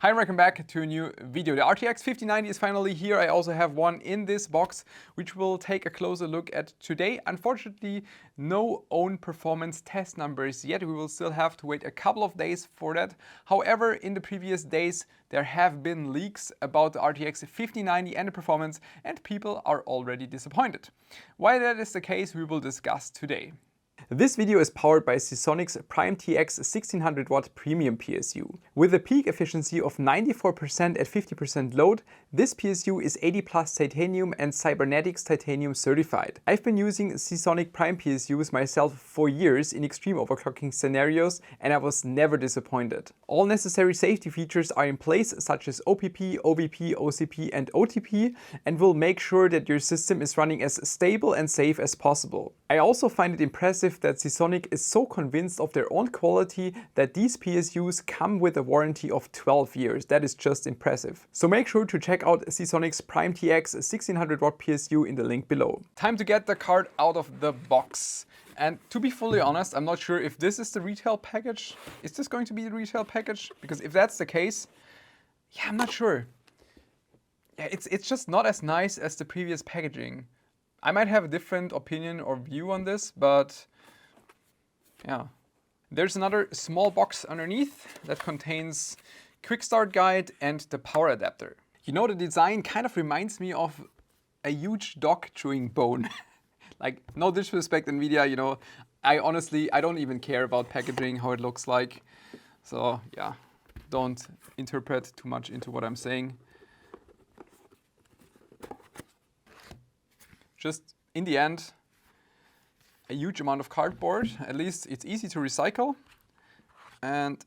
Hi and welcome back to a new video. The RTX 5090 is finally here. I also have one in this box, which we'll take a closer look at today. Unfortunately, no own performance test numbers yet. We will still have to wait a couple of days for that. However, in the previous days, there have been leaks about the RTX 5090 and the performance, and people are already disappointed. Why that is the case, we will discuss today. This video is powered by Seasonic's PrimeTX 1600W Premium PSU. With a peak efficiency of 94% at 50% load, this PSU is 80 plus titanium and cybernetics titanium certified. I've been using Seasonic Prime PSUs myself for years in extreme overclocking scenarios, and I was never disappointed. All necessary safety features are in place, such as OPP, OVP, OCP and OTP, and will make sure that your system is running as stable and safe as possible. I also find it impressive that Seasonic is so convinced of their own quality that these PSUs come with a warranty of 12 years. That is just impressive. So make sure to check out Seasonic's PrimeTX 1600W PSU in the link below. Time to get the card out of the box. And to be fully honest, I'm not sure if this is the retail package. Is this going to be the retail package? Because if that's the case, yeah, I'm not sure. Yeah, it's just not as nice as the previous packaging. I might have a different opinion or view on this, but yeah. There's another small box underneath that contains quick start guide and the power adapter. You know, the design kind of reminds me of a huge dog chewing bone. Like, no disrespect, NVIDIA, you know, I don't even care about packaging, how it looks like. So yeah, don't interpret too much into what I'm saying. Just in the end, a huge amount of cardboard. At least it's easy to recycle. And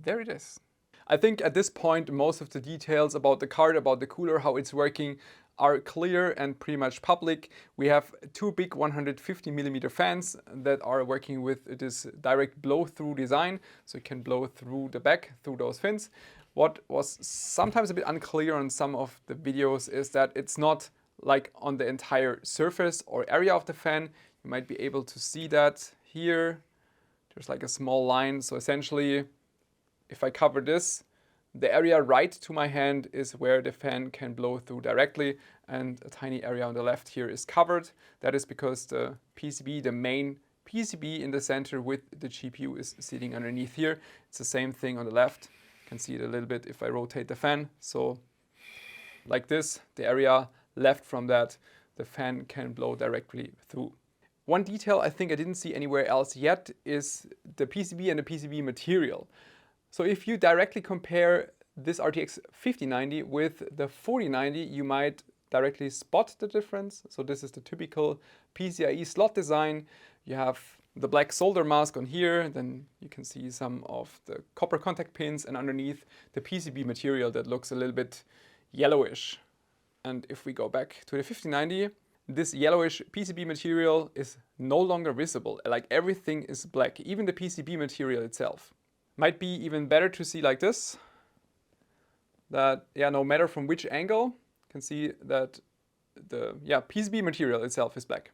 there it is. I think at this point, most of the details about the card, about the cooler, how it's working, are clear and pretty much public. We have two big 150mm fans that are working with this direct blow-through design. So you can blow through the back, through those fins. What was sometimes a bit unclear on some of the videos is that it's not like on the entire surface or area of the fan. You might be able to see that here. There's like a small line. So essentially, if I cover this, the area right to my hand is where the fan can blow through directly, and a tiny area on the left here is covered. That is because the PCB, the main PCB in the center with the GPU, is sitting underneath here. It's the same thing on the left. You can see it a little bit if I rotate the fan. So like this, the area left from that, the fan can blow directly through. One detail I think I didn't see anywhere else yet is the PCB and the PCB material. So if you directly compare this RTX 5090 with the 4090, you might directly spot the difference. So this is the typical PCIe slot design. You have the black solder mask on here, then you can see some of the copper contact pins, and underneath the PCB material that looks a little bit yellowish. And if we go back to the 5090, this yellowish PCB material is no longer visible. Like, everything is black, even the PCB material itself. Might be even better to see like this, that no matter from which angle, you can see that the PCB material itself is black,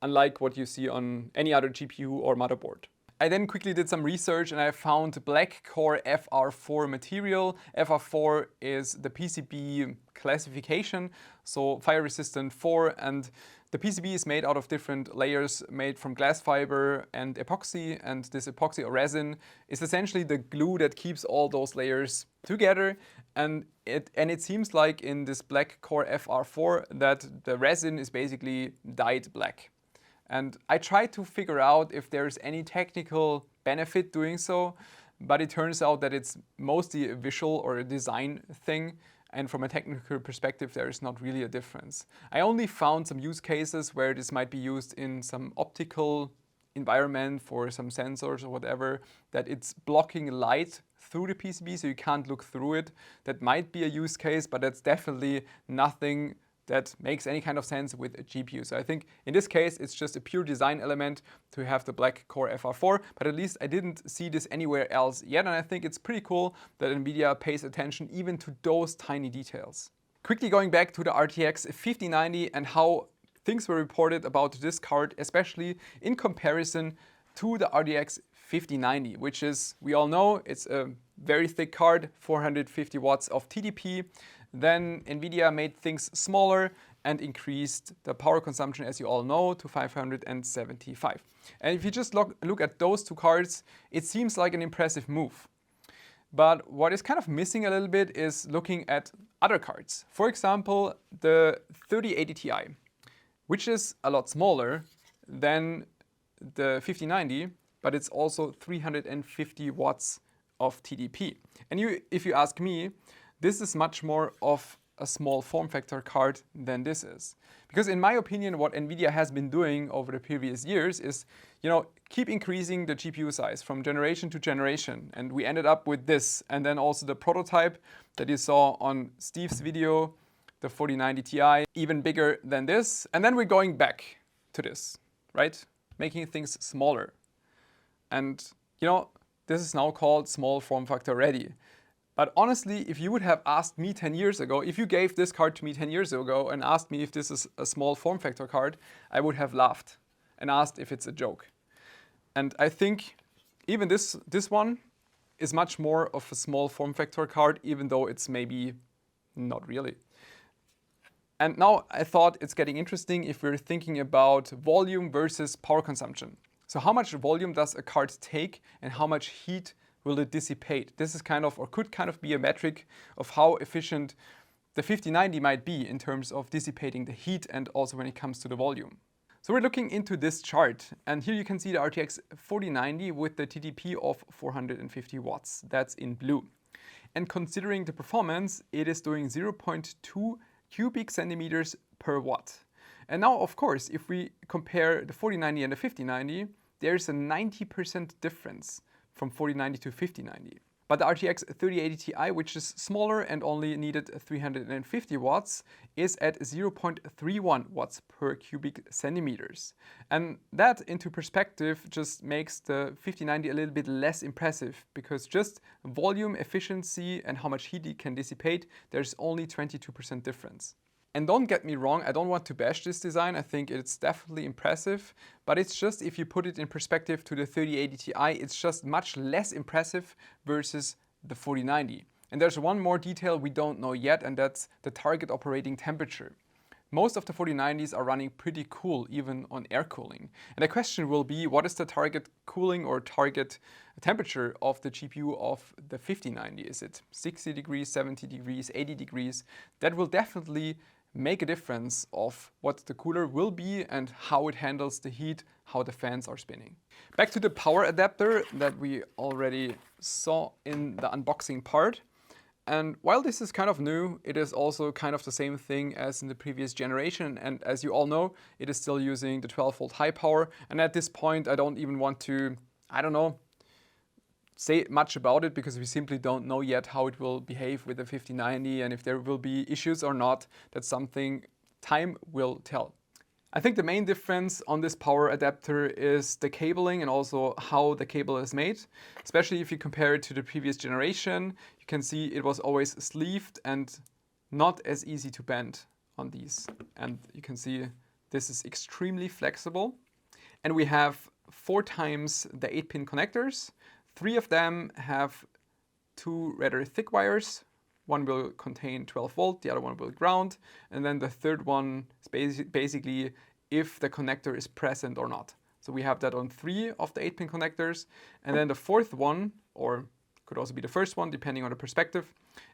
unlike what you see on any other GPU or motherboard. I then quickly did some research and I found black core FR4 material. FR4 is the PCB classification, so fire resistant 4, and the PCB is made out of different layers made from glass fiber and epoxy, and this epoxy or resin is essentially the glue that keeps all those layers together. And it seems like in this black core FR4 that the resin is basically dyed black. And I tried to figure out if there's any technical benefit doing so, but it turns out that it's mostly a visual or a design thing. And from a technical perspective, there is not really a difference. I only found some use cases where this might be used in some optical environment for some sensors or whatever, that it's blocking light through the PCB so you can't look through it. That might be a use case, but that's definitely nothing that makes any kind of sense with a GPU. So I think in this case, it's just a pure design element to have the black core FR4, but at least I didn't see this anywhere else yet. And I think it's pretty cool that NVIDIA pays attention even to those tiny details. Quickly going back to the RTX 5090 and how things were reported about this card, especially in comparison to the RTX 5090, which is, we all know, it's a very thick card, 450 watts of TDP. Then NVIDIA made things smaller and increased the power consumption, as you all know, to 575. And if you just look at those two cards, it seems like an impressive move. But what is kind of missing a little bit is looking at other cards. For example, the 3080 Ti, which is a lot smaller than the 5090, but it's also 350 watts of TDP. And if you ask me, this is much more of a small form factor card than this is. Because in my opinion, what NVIDIA has been doing over the previous years is, keep increasing the GPU size from generation to generation. And we ended up with this. And then also the prototype that you saw on Steve's video, the 4090 Ti, even bigger than this. And then we're going back to this, right? Making things smaller. And, this is now called small form factor ready. But honestly, if you would have asked me 10 years ago, if you gave this card to me 10 years ago and asked me if this is a small form factor card, I would have laughed and asked if it's a joke. And I think even this one is much more of a small form factor card, even though it's maybe not really. And now I thought it's getting interesting if we're thinking about volume versus power consumption. So how much volume does a card take and how much heat will it dissipate? This is could kind of be a metric of how efficient the 5090 might be in terms of dissipating the heat and also when it comes to the volume. So we're looking into this chart, and here you can see the RTX 4090 with the TDP of 450 watts. That's in blue. And considering the performance, it is doing 0.2 cubic centimeters per watt. And now, of course, if we compare the 4090 and the 5090, there's a 90% difference from 4090 to 5090. But the RTX 3080 Ti, which is smaller and only needed 350 watts, is at 0.31 watts per cubic centimeters. And that, into perspective, just makes the 5090 a little bit less impressive, because just volume, efficiency, and how much heat it can dissipate, there's only 22% difference. And don't get me wrong, I don't want to bash this design. I think it's definitely impressive, but it's just, if you put it in perspective to the 3080 Ti, it's just much less impressive versus the 4090. And there's one more detail we don't know yet, and that's the target operating temperature. Most of the 4090s are running pretty cool, even on air cooling. And the question will be, what is the target cooling or target temperature of the GPU of the 5090? Is it 60 degrees, 70 degrees, 80 degrees? That will definitely make a difference of what the cooler will be and how it handles the heat, how the fans are spinning. Back to the power adapter that we already saw in the unboxing part. And while this is kind of new, it is also kind of the same thing as in the previous generation. And as you all know, it is still using the 12-volt high power. And at this point, I don't even want to, say much about it, because we simply don't know yet how it will behave with the 5090 and if there will be issues or not. That's something time will tell. I think the main difference on this power adapter is the cabling and also how the cable is made. Especially if you compare it to the previous generation, you can see it was always sleeved and not as easy to bend on these. And you can see this is extremely flexible. And we have 4 times the 8-pin connectors. 3 of them have 2 rather thick wires. One will contain 12 volt, the other one will ground. And then the third one is basically if the connector is present or not. So we have that on 3 of the 8-pin connectors. And then the fourth one, or could also be the first one, depending on the perspective,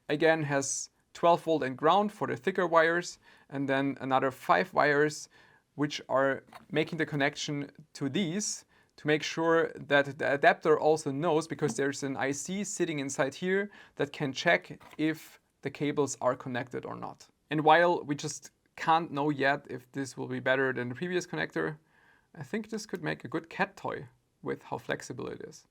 again has 12 volt and ground for the thicker wires. And then another 5 wires, which are making the connection to these, to make sure that the adapter also knows, because there's an IC sitting inside here that can check if the cables are connected or not. And while we just can't know yet if this will be better than the previous connector, I think this could make a good cat toy with how flexible it is.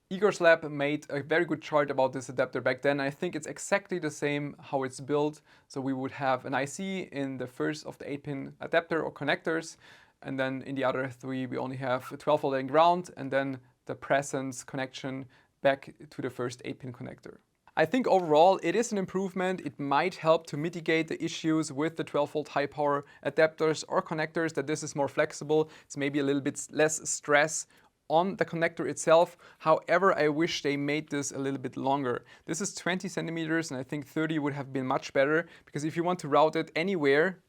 Igor's lab made a very good chart about this adapter back then. I think it's exactly the same how it's built. So we would have an IC in the first of the 8-pin adapter or connectors, and then in the other 3 we only have 12 volt and ground, and then the presence connection back to the first 8-pin connector. I think overall it is an improvement. It might help to mitigate the issues with the 12-volt high power adapters or connectors, that this is more flexible. It's maybe a little bit less stress on the connector itself. However, I wish they made this a little bit longer. This is 20 centimeters and I think 30 would have been much better, because if you want to route it anywhere,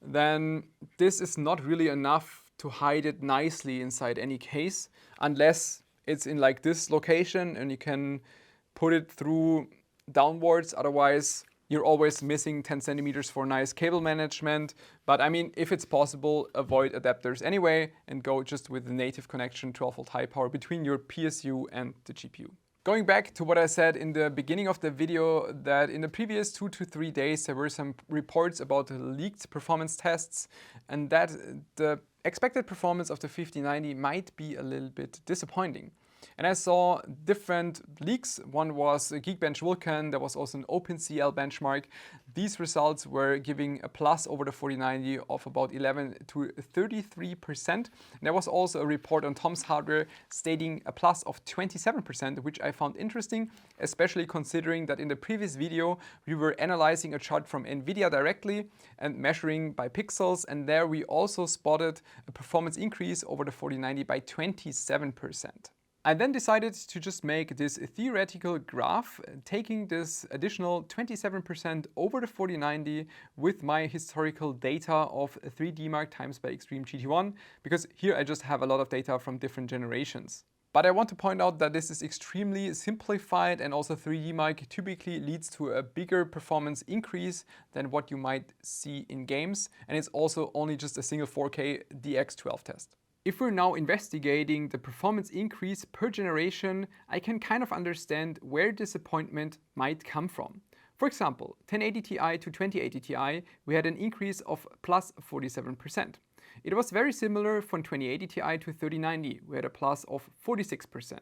then this is not really enough to hide it nicely inside any case, unless it's in like this location and you can put it through downwards. Otherwise, you're always missing 10 centimeters for nice cable management. But I mean, if it's possible, avoid adapters anyway and go just with the native connection 12-volt high power between your PSU and the GPU. Going back to what I said in the beginning of the video, that in the previous 2 to 3 days there were some reports about leaked performance tests, and that the expected performance of the 5090 might be a little bit disappointing. And I saw different leaks. One was Geekbench Vulkan, there was also an OpenCL benchmark. These results were giving a plus over the 4090 of about 11 to 33%. And there was also a report on Tom's Hardware stating a plus of 27%, which I found interesting, especially considering that in the previous video we were analyzing a chart from NVIDIA directly and measuring by pixels, and there we also spotted a performance increase over the 4090 by 27%. I then decided to just make this theoretical graph, taking this additional 27% over the 4090 with my historical data of 3D times by Extreme GT1, because here I just have a lot of data from different generations. But I want to point out that this is extremely simplified, and also 3D typically leads to a bigger performance increase than what you might see in games, and it's also only just a single 4K DX12 test. If we're now investigating the performance increase per generation, I can kind of understand where disappointment might come from. For example, 1080 Ti to 2080 Ti, we had an increase of plus 47%. It was very similar from 2080 Ti to 3090, we had a plus of 46%.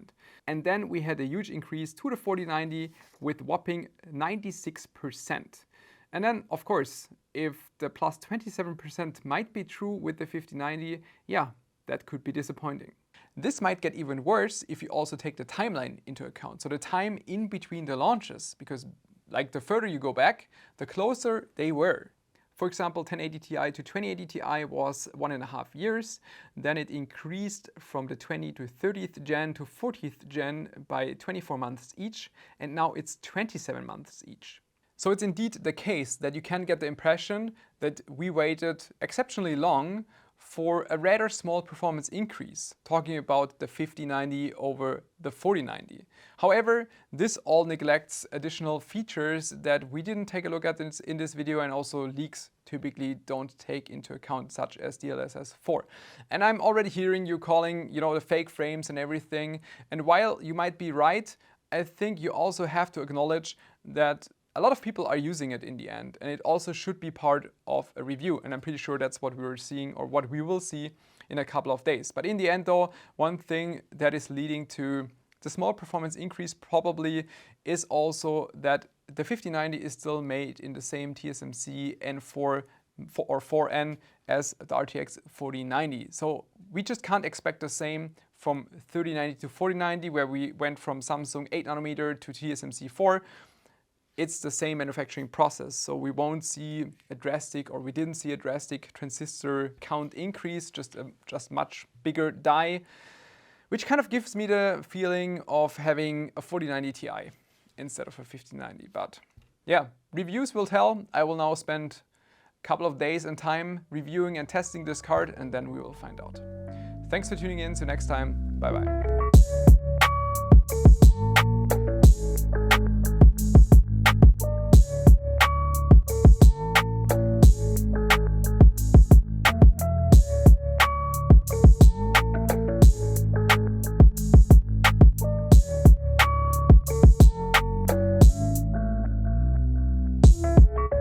And then we had a huge increase to the 4090 with whopping 96%. And then, of course, if the plus 27% might be true with the 5090, yeah, that could be disappointing. This might get even worse if you also take the timeline into account. So the time in between the launches, because like the further you go back, the closer they were. For example, 1080 Ti to 2080 Ti was 1.5 years. Then it increased from the 20 to 30th gen to 40th gen by 24 months each. And now it's 27 months each. So it's indeed the case that you can get the impression that we waited exceptionally long for a rather small performance increase, talking about the 5090 over the 4090. However, this all neglects additional features that we didn't take a look at in this video, and also leaks typically don't take into account, such as DLSS 4. And I'm already hearing you calling, the fake frames and everything. And while you might be right, I think you also have to acknowledge that a lot of people are using it in the end, and it also should be part of a review. And I'm pretty sure that's what we were seeing, or what we will see in a couple of days. But in the end though, one thing that is leading to the small performance increase probably is also that the 5090 is still made in the same TSMC N4 or 4N as the RTX 4090. So we just can't expect the same from 3090 to 4090, where we went from Samsung 8nm to TSMC 4. It's the same manufacturing process, so we won't see a drastic, or we didn't see a drastic transistor count increase, just much bigger die, which kind of gives me the feeling of having a 4090 Ti instead of a 5090. But yeah, reviews will tell. I will now spend a couple of days and time reviewing and testing this card, and then we will find out. Thanks for tuning in. See you next time. Bye bye.